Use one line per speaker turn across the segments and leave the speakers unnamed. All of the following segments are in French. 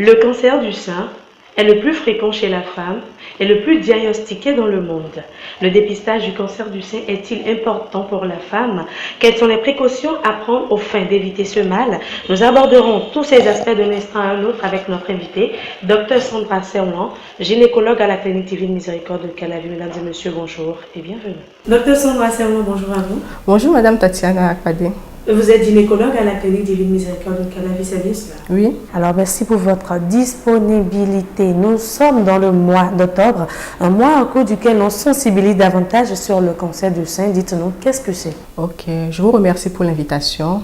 Le cancer du sein est le plus fréquent chez la femme et le plus diagnostiqué dans le monde. Le dépistage du cancer du sein est-il important pour la femme? Quelles sont les précautions à prendre aux fins d'éviter ce mal? Nous aborderons tous ces aspects d'un instant à un autre avec notre invité, Dr Sandra Serwan, gynécologue à la clinique Divine Miséricorde de Calavi. Mesdames et messieurs, bonjour et bienvenue. Dr Sandra Serwan, bonjour à vous.
Bonjour Madame Tatiana Akpade.
Vous êtes gynécologue à la clinique Divine Miséricorde de Calavi, c'est bien cela?
Oui.
Alors merci pour votre disponibilité. Nous sommes dans le mois d'octobre, un mois au cours duquel on sensibilise davantage sur le cancer du sein. Dites-nous, qu'est-ce que c'est?
Ok, je vous remercie pour l'invitation.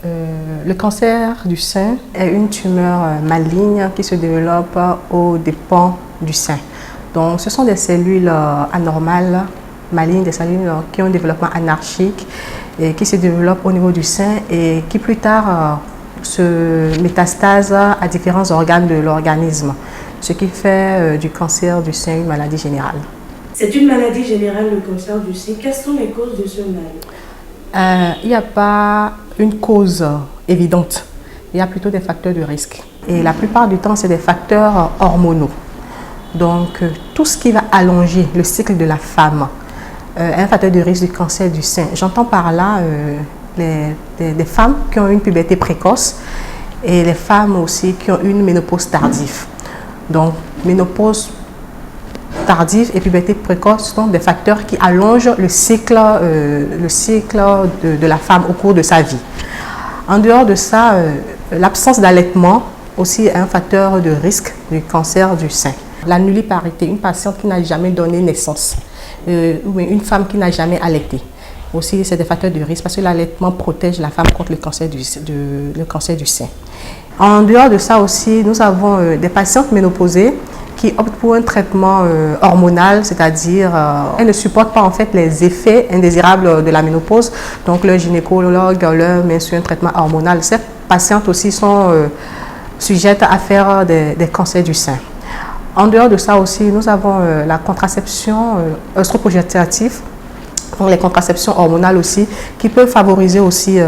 Le cancer du sein est une tumeur maligne qui se développe aux dépens du sein. Donc ce sont des cellules anormales, malignes, des cellules qui ont un développement anarchique et qui se développent au niveau du sein et qui plus tard se métastasent à différents organes de l'organisme, ce qui fait du cancer du sein une maladie générale.
C'est une maladie générale, le cancer du sein. Quelles sont les causes de ce mal?
Il n'y a pas une cause évidente, il y a plutôt des facteurs de risque. Et la plupart du temps, c'est des facteurs hormonaux. Donc, tout ce qui va allonger le cycle de la femme, un facteur de risque du cancer du sein. J'entends par là des femmes qui ont une puberté précoce et les femmes aussi qui ont une ménopause tardive. Donc, ménopause tardive et puberté précoce sont des facteurs qui allongent le cycle de la femme au cours de sa vie. En dehors de ça, l'absence d'allaitement aussi est un facteur de risque du cancer du sein. La nulliparité, une patiente qui n'a jamais donné naissance, ou une femme qui n'a jamais allaité. Aussi, c'est des facteurs de risque parce que l'allaitement protège la femme contre le cancer du sein. En dehors de ça aussi, nous avons des patientes ménopausées qui optent pour un traitement hormonal, c'est-à-dire elles ne supportent pas en fait les effets indésirables de la ménopause. Donc le gynécologue leur met sur un traitement hormonal. Ces patientes aussi sont sujettes à faire des cancers du sein. En dehors de ça aussi, nous avons la contraception œstroprogestative, donc les contraceptions hormonales aussi, qui peuvent favoriser aussi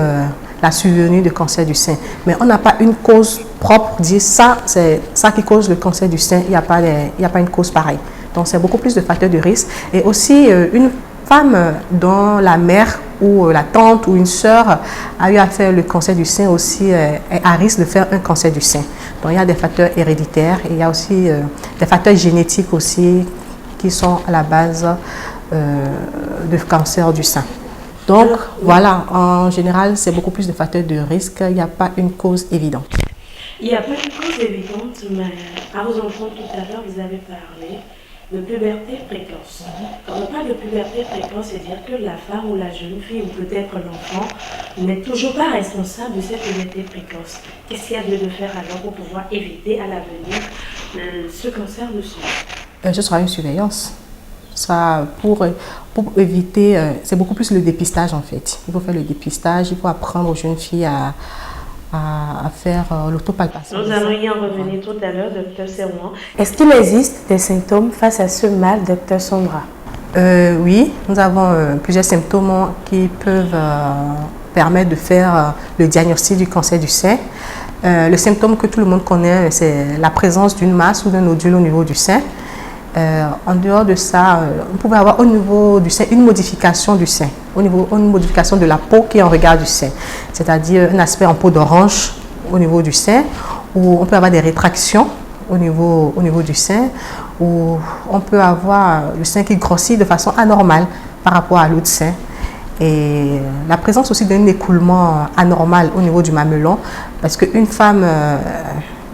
la survenue de cancer du sein. Mais on n'a pas une cause propre, dire ça, c'est ça qui cause le cancer du sein, il n'y a pas une cause pareille. Donc c'est beaucoup plus de facteurs de risque. Et aussi, une femme dont la mère ou la tante ou une sœur a eu à faire le cancer du sein aussi est à risque de faire un cancer du sein. Donc il y a des facteurs héréditaires et il y a aussi des facteurs génétiques aussi qui sont à la base du cancer du sein. Donc voilà, en général, c'est beaucoup plus de facteurs de risque, il n'y a pas une cause évidente.
Il n'y a pas une cause évidente, mais à vous entendre tout à l'heure, vous avez parlé de puberté précoce. Quand on parle de puberté précoce, c'est-à-dire que la femme ou la jeune fille, ou peut-être l'enfant, n'est toujours pas responsable de cette puberté précoce. Qu'est-ce qu'il y a lieu de faire alors pour pouvoir éviter à l'avenir ce cancer du sein?
Ce sera une surveillance. Ça, pour éviter, c'est beaucoup plus le dépistage en fait. Il faut faire le dépistage, il faut apprendre aux jeunes filles à faire l'autopalpation.
Nous allons y en revenir tout à l'heure, Dr Serwan.
Est-ce qu'il existe des symptômes face à ce mal, Dr Sandra?
Oui, nous avons plusieurs symptômes qui peuvent permettre de faire le diagnostic du cancer du sein. Le symptôme que tout le monde connaît, c'est la présence d'une masse ou d'un nodule au niveau du sein. En dehors de ça, on pouvait avoir au niveau du sein une modification du sein, une modification de la peau qui est en regard du sein, c'est-à-dire un aspect en peau d'orange au niveau du sein, ou on peut avoir des rétractions au niveau du sein, ou on peut avoir le sein qui grossit de façon anormale par rapport à l'autre sein. Et la présence aussi d'un écoulement anormal au niveau du mamelon, parce qu'une femme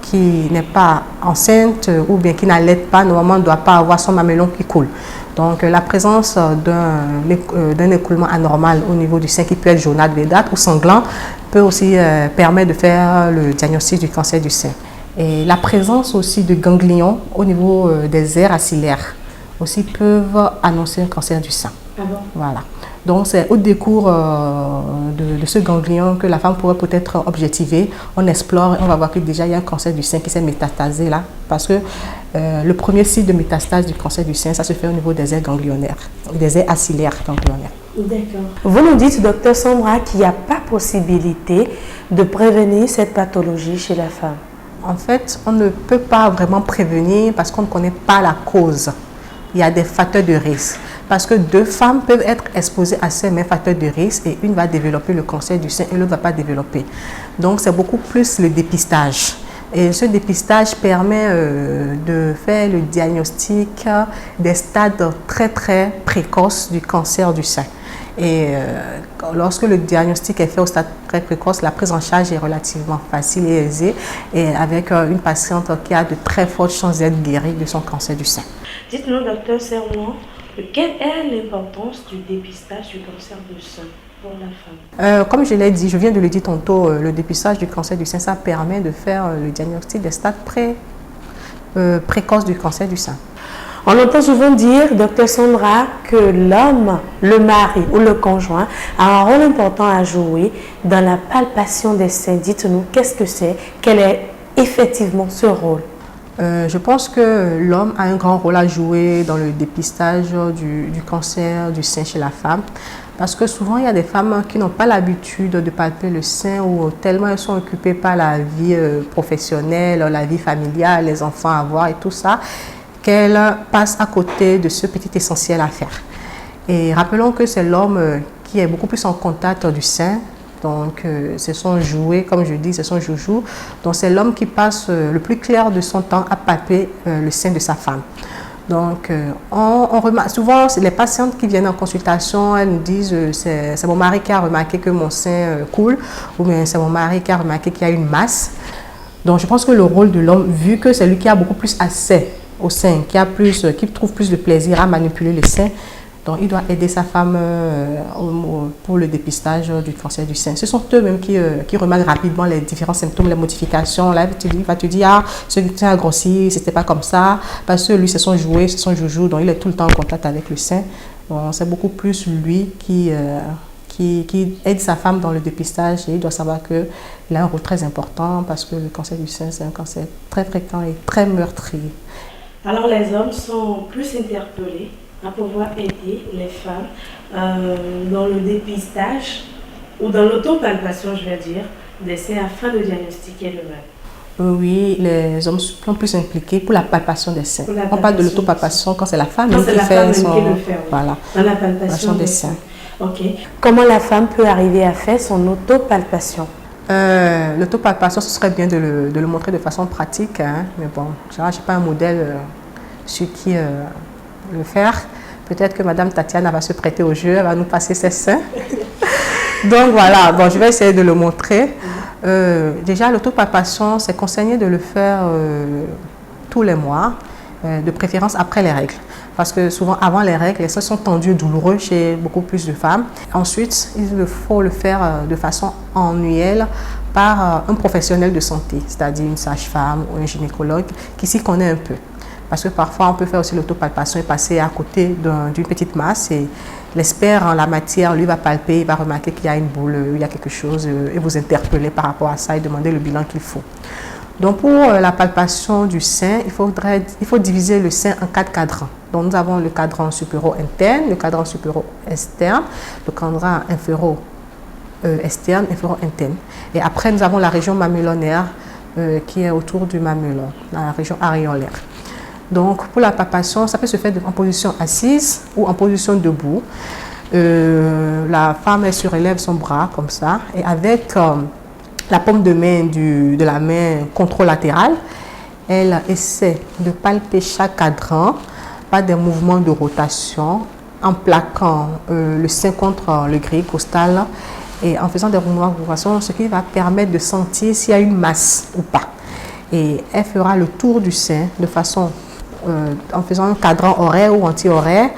qui n'est pas enceinte ou bien qui n'allaite pas, normalement ne doit pas avoir son mamelon qui coule. Donc la présence d'un écoulement anormal au niveau du sein qui peut être jaunâtre, verdâtre ou sanglant peut aussi permettre de faire le diagnostic du cancer du sein. Et la présence aussi de ganglions au niveau des aires axillaires aussi peuvent annoncer un cancer du sein.
Ah bon?
Voilà. Donc c'est au décours de ce ganglion que la femme pourrait peut-être objectiver. On explore et on va voir que déjà il y a un cancer du sein qui s'est métastasé là. Parce que le premier site de métastase du cancer du sein, ça se fait au niveau des aires ganglionnaires, des aires axillaires ganglionnaires.
D'accord.
Vous nous dites, Dr Sandra, qu'il n'y a pas possibilité de prévenir cette pathologie chez la femme.
En fait, on ne peut pas vraiment prévenir parce qu'on ne connaît pas la cause. Il y a des facteurs de risque. Parce que deux femmes peuvent être exposées à ces mêmes facteurs de risque et une va développer le cancer du sein et l'autre ne va pas développer. Donc, c'est beaucoup plus le dépistage. Et ce dépistage permet de faire le diagnostic des stades très très précoces du cancer du sein. Et lorsque le diagnostic est fait au stade très précoce, la prise en charge est relativement facile et aisée, et avec une patiente qui a de très fortes chances d'être guérie de son cancer du sein.
Dites-nous, docteur Serment, quelle est l'importance du dépistage du cancer du sein pour la femme?
Comme je l'ai dit, je viens de le dire tantôt, le dépistage du cancer du sein, ça permet de faire le diagnostic des stades précoces du cancer du sein.
On entend souvent dire, docteur Sandra, que l'homme, le mari ou le conjoint a un rôle important à jouer dans la palpation des seins. Dites-nous, qu'est-ce que c'est? Quel est effectivement ce rôle?
Je pense que l'homme a un grand rôle à jouer dans le dépistage du cancer du sein chez la femme. Parce que souvent, il y a des femmes qui n'ont pas l'habitude de palper le sein ou tellement elles sont occupées par la vie professionnelle, la vie familiale, les enfants à voir et tout ça, qu'elles passent à côté de ce petit essentiel à faire. Et rappelons que c'est l'homme qui est beaucoup plus en contact du sein. Donc, c'est son jouet, comme je dis, c'est son joujou. Donc, c'est l'homme qui passe le plus clair de son temps à palper le sein de sa femme. Donc, on remarque, souvent, les patientes qui viennent en consultation, elles nous disent c'est mon mari qui a remarqué que mon sein coule, ou bien c'est mon mari qui a remarqué qu'il y a une masse. Donc, je pense que le rôle de l'homme, vu que c'est lui qui a beaucoup plus accès au sein, qui trouve plus de plaisir à manipuler le sein, donc il doit aider sa femme pour le dépistage du cancer du sein. Ce sont eux-mêmes qui remarquent rapidement les différents symptômes, les modifications. Là, il va te dire, ah, ce sein a grossi, c'était pas comme ça, parce que lui, c'est son jouet, c'est son joujou, donc il est tout le temps en contact avec le sein. Donc, c'est beaucoup plus lui qui aide sa femme dans le dépistage, et il doit savoir qu'il a un rôle très important parce que le cancer du sein, c'est un cancer très fréquent et très meurtrier.
Alors les hommes sont plus interpellés à pouvoir aider les femmes dans le dépistage ou dans l'autopalpation, je vais dire, des seins afin de diagnostiquer le mal.
Oui, les hommes sont plus impliqués pour la palpation des seins. On parle de l'autopalpation quand c'est la femme qui fait son... Voilà,
dans la palpation
des seins.
Ok.
Comment la femme peut arriver à faire son autopalpation?
L'autopalpation, ce serait bien de le montrer de façon pratique, hein, mais bon, je n'ai pas un modèle sur qui le faire. Peut-être que Madame Tatiana va se prêter au jeu, elle va nous passer ses seins. Donc voilà, bon, je vais essayer de le montrer. Déjà, l'autopalpation, c'est conseillé de le faire tous les mois, de préférence après les règles. Parce que souvent, avant les règles, les seins sont tendus et douloureux chez beaucoup plus de femmes. Ensuite, il faut le faire de façon annuelle par un professionnel de santé, c'est-à-dire une sage-femme ou un gynécologue qui s'y connaît un peu. Parce que parfois, on peut faire aussi l'autopalpation et passer à côté d'une petite masse. Et l'expert en la matière, lui, va palper, il va remarquer qu'il y a une boule, il y a quelque chose, et vous interpeller par rapport à ça et demander le bilan qu'il faut. Donc, pour la palpation du sein, il faut diviser le sein en 4 cadrans. Donc, nous avons le cadran supéro-interne, le cadran supéro-externe, le cadran inféro-externe, inféro-interne. Et après, nous avons la région mamelonnaire qui est autour du mamelon, la région aréolaire. Donc, pour la palpation, ça peut se faire en position assise ou en position debout. La femme, elle surélève son bras comme ça et avec la paume de main de la main contralatérale, elle essaie de palper chaque cadran par des mouvements de rotation en plaquant le sein contre le grille costal et en faisant des mouvements de rotation, ce qui va permettre de sentir s'il y a une masse ou pas. Et elle fera le tour du sein de façon en faisant un cadran horaire ou anti-horaire.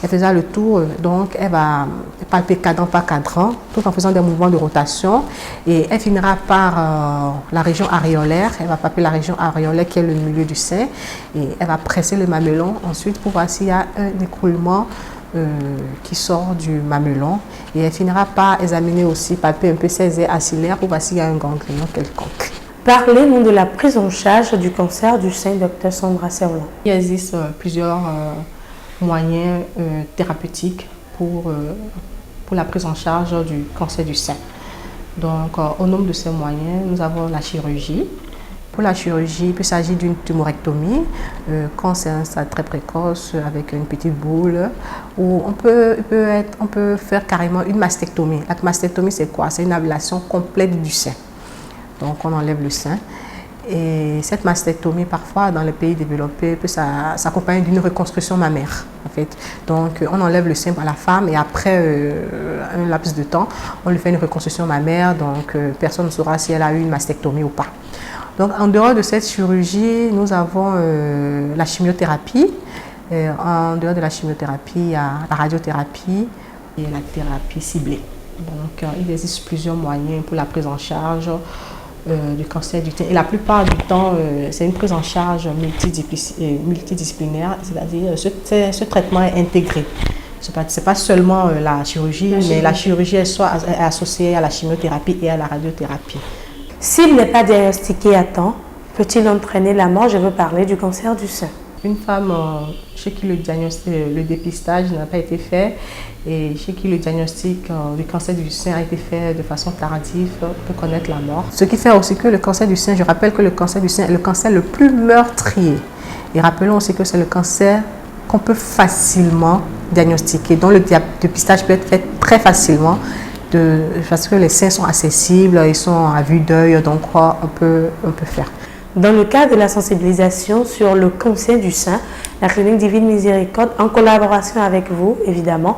Elle faisait le tour, donc elle va palper cadran par cadran, tout en faisant des mouvements de rotation. Et elle finira par la région aréolaire. Elle va palper la région aréolaire qui est le milieu du sein. Et elle va presser le mamelon ensuite pour voir s'il y a un écroulement qui sort du mamelon. Et elle finira par examiner aussi, palper un peu ses aires axillaires pour voir s'il y a un ganglion quelconque.
Parlez-nous de la prise en charge du cancer du sein, Dr Sandra Serment.
Il existe plusieurs moyens thérapeutiques pour la prise en charge du cancer du sein. Donc, au nombre de ces moyens, nous avons la chirurgie. Pour la chirurgie, il peut s'agir d'une tumorectomie quand c'est un stade très précoce avec une petite boule, ou on peut faire carrément une mastectomie. La mastectomie, c'est quoi? C'est une ablation complète du sein. Donc on enlève le sein. Et cette mastectomie, parfois, dans les pays développés, peut s'accompagner d'une reconstruction mammaire, en fait. Donc, on enlève le sein à la femme et après un laps de temps, on lui fait une reconstruction mammaire. Donc, personne ne saura si elle a eu une mastectomie ou pas. Donc, en dehors de cette chirurgie, nous avons la chimiothérapie. En dehors de la chimiothérapie, il y a la radiothérapie et la thérapie ciblée. Donc, il existe plusieurs moyens pour la prise en charge du cancer du sein. Et la plupart du temps, c'est une prise en charge multidisciplinaire, c'est-à-dire ce traitement est intégré. C'est pas seulement la chirurgie, mais la chirurgie est associée à la chimiothérapie et à la radiothérapie.
S'il n'est pas diagnostiqué à temps, peut-il entraîner la mort? Je veux parler du cancer du sein.
Une femme chez qui le dépistage n'a pas été fait et chez qui le diagnostic du cancer du sein a été fait de façon tardive peut connaître la mort. Ce qui fait aussi que le cancer du sein, je rappelle que le cancer du sein est le cancer le plus meurtrier. Et rappelons aussi que c'est le cancer qu'on peut facilement diagnostiquer, dont le dépistage peut être fait très facilement parce que les seins sont accessibles, ils sont à vue d'œil, donc on peut faire.
Dans le cadre de la sensibilisation sur le cancer du sein, la Clinique Divine Miséricorde, en collaboration avec vous, évidemment,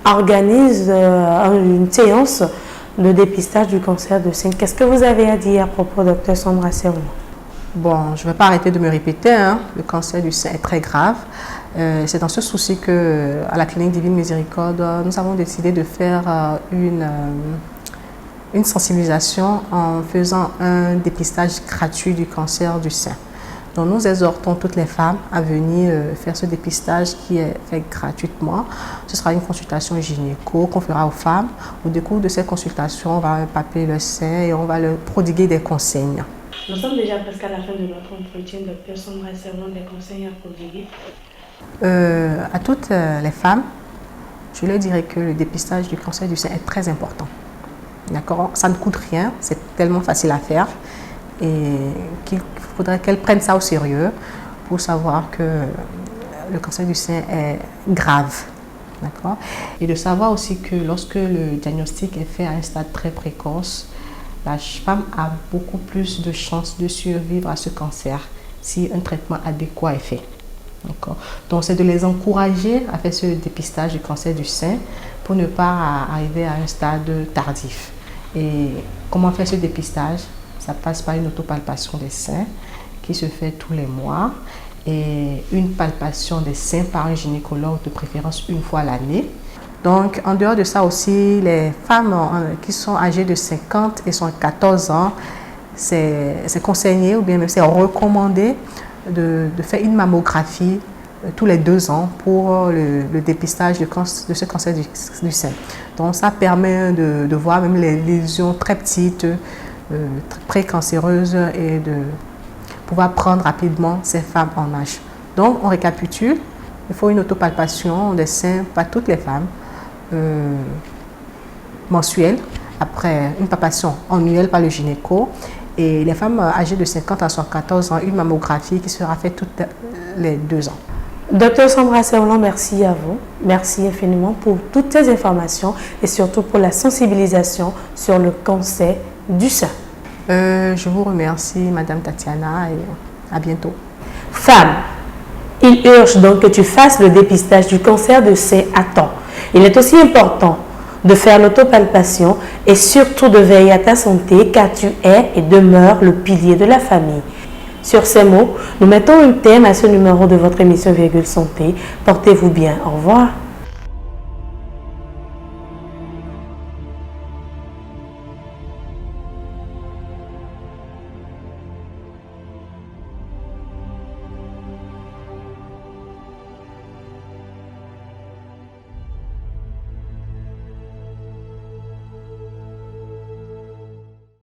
organise une séance de dépistage du cancer du sein. Qu'est-ce que vous avez à dire à propos, Dr Sandra Serron?
Bon, je ne vais pas arrêter de me répéter, hein. Le cancer du sein est très grave. C'est dans ce souci qu'à la Clinique Divine Miséricorde, nous avons décidé de faire une sensibilisation en faisant un dépistage gratuit du cancer du sein. Donc nous exhortons toutes les femmes à venir faire ce dépistage qui est fait gratuitement. Ce sera une consultation gynéco qu'on fera aux femmes. Au décours de cette consultation, on va palper le sein et on va leur prodiguer des consignes.
Nous sommes déjà presque à la fin de notre entretien. Dr Sandra Serron, des conseils à prodiguer.
À toutes les femmes, je leur dirais que le dépistage du cancer du sein est très important. D'accord, ça ne coûte rien, c'est tellement facile à faire et qu'il faudrait qu'elles prennent ça au sérieux pour savoir que le cancer du sein est grave. D'accord, et de savoir aussi que lorsque le diagnostic est fait à un stade très précoce, la femme a beaucoup plus de chances de survivre à ce cancer si un traitement adéquat est fait. Donc, c'est de les encourager à faire ce dépistage du cancer du sein pour ne pas arriver à un stade tardif. Et comment faire ce dépistage? Ça passe par une autopalpation des seins qui se fait tous les mois et une palpation des seins par un gynécologue de préférence une fois l'année. Donc, en dehors de ça aussi, les femmes qui sont âgées de 50 et 74 ans, c'est conseillé ou bien même c'est recommandé de faire une mammographie tous les 2 ans pour le dépistage de ce cancer du sein. Donc ça permet de voir même les lésions très petites, précancéreuses et de pouvoir prendre rapidement ces femmes en âge. Donc on récapitule, il faut une autopalpation des seins par toutes les femmes mensuelle, après une palpation annuelle par le gynéco. Et les femmes âgées de 50 à 74 ans, une mammographie qui sera faite toutes les 2 ans.
Dr Sandra Serron, merci à vous. Merci infiniment pour toutes ces informations et surtout pour la sensibilisation sur le cancer du sein.
Je vous remercie, Madame Tatiana, et à bientôt.
Femme, il urge donc que tu fasses le dépistage du cancer du sein à temps. Il est aussi important de faire l'autopalpation et surtout de veiller à ta santé car tu es et demeures le pilier de la famille. Sur ces mots, nous mettons un thème à ce numéro de votre émission Virgule Santé. Portez-vous bien. Au revoir.